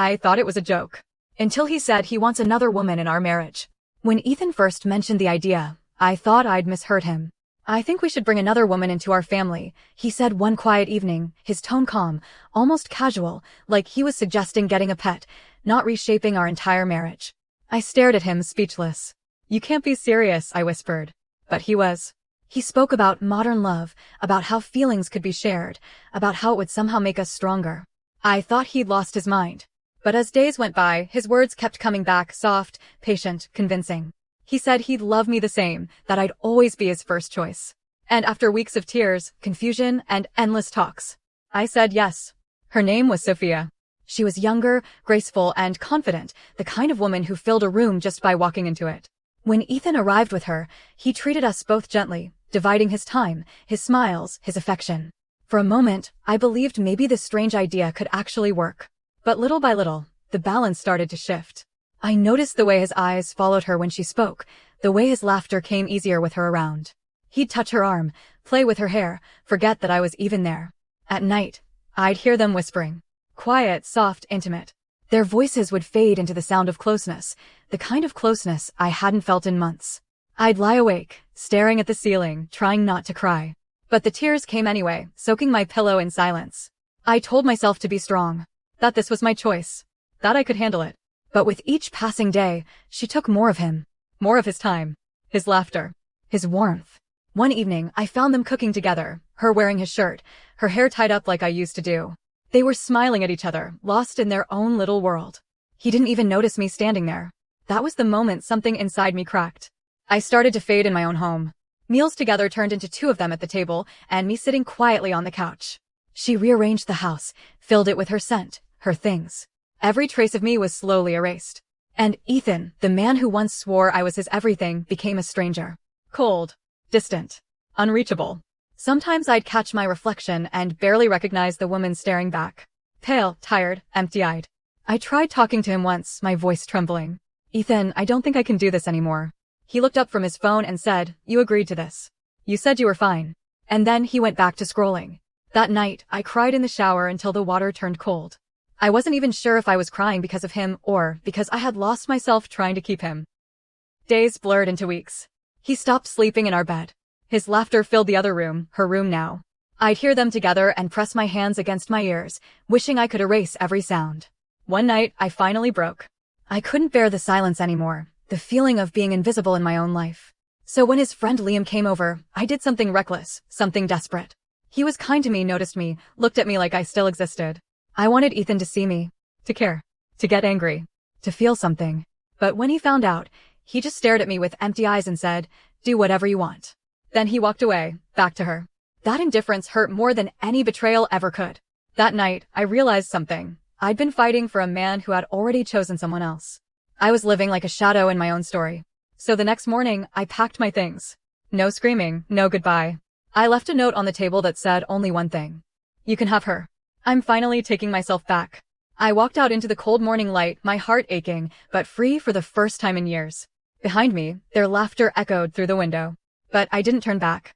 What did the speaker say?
I thought it was a joke. Until he said he wants another woman in our marriage. When Ethan first mentioned the idea, I thought I'd misheard him. I think we should bring another woman into our family, he said one quiet evening, his tone calm, almost casual, like he was suggesting getting a pet, not reshaping our entire marriage. I stared at him speechless. You can't be serious, I whispered. But he was. He spoke about modern love, about how feelings could be shared, about how it would somehow make us stronger. I thought he'd lost his mind. But as days went by, his words kept coming back, soft, patient, convincing. He said he'd love me the same, that I'd always be his first choice. And after weeks of tears, confusion, and endless talks, I said yes. Her name was Sophia. She was younger, graceful, and confident, the kind of woman who filled a room just by walking into it. When Ethan arrived with her, he treated us both gently, dividing his time, his smiles, his affection. For a moment, I believed maybe this strange idea could actually work. But little by little, the balance started to shift. I noticed the way his eyes followed her when she spoke, the way his laughter came easier with her around. He'd touch her arm, play with her hair, forget that I was even there. At night, I'd hear them whispering. Quiet, soft, intimate. Their voices would fade into the sound of closeness, the kind of closeness I hadn't felt in months. I'd lie awake, staring at the ceiling, trying not to cry. But the tears came anyway, soaking my pillow in silence. I told myself to be strong. That this was my choice. That I could handle it. But with each passing day, she took more of him. More of his time. His laughter. His warmth. One evening, I found them cooking together, her wearing his shirt, her hair tied up like I used to do. They were smiling at each other, lost in their own little world. He didn't even notice me standing there. That was the moment something inside me cracked. I started to fade in my own home. Meals together turned into two of them at the table, and me sitting quietly on the couch. She rearranged the house, filled it with her scent, her things. Every trace of me was slowly erased. And Ethan, the man who once swore I was his everything, became a stranger. Cold. Distant. Unreachable. Sometimes I'd catch my reflection and barely recognize the woman staring back. Pale, tired, empty-eyed. I tried talking to him once, my voice trembling. Ethan, I don't think I can do this anymore. He looked up from his phone and said, you agreed to this. You said you were fine. And then he went back to scrolling. That night, I cried in the shower until the water turned cold. I wasn't even sure if I was crying because of him or because I had lost myself trying to keep him. Days blurred into weeks. He stopped sleeping in our bed. His laughter filled the other room, her room now. I'd hear them together and press my hands against my ears, wishing I could erase every sound. One night, I finally broke. I couldn't bear the silence anymore, the feeling of being invisible in my own life. So when his friend Liam came over, I did something reckless, something desperate. He was kind to me, noticed me, looked at me like I still existed. I wanted Ethan to see me, to care, to get angry, to feel something. But when he found out, he just stared at me with empty eyes and said, do whatever you want. Then he walked away, back to her. That indifference hurt more than any betrayal ever could. That night, I realized something. I'd been fighting for a man who had already chosen someone else. I was living like a shadow in my own story. So the next morning, I packed my things. No screaming, no goodbye. I left a note on the table that said only one thing. You can have her. I'm finally taking myself back. I walked out into the cold morning light, my heart aching, but free for the first time in years. Behind me, their laughter echoed through the window. But I didn't turn back.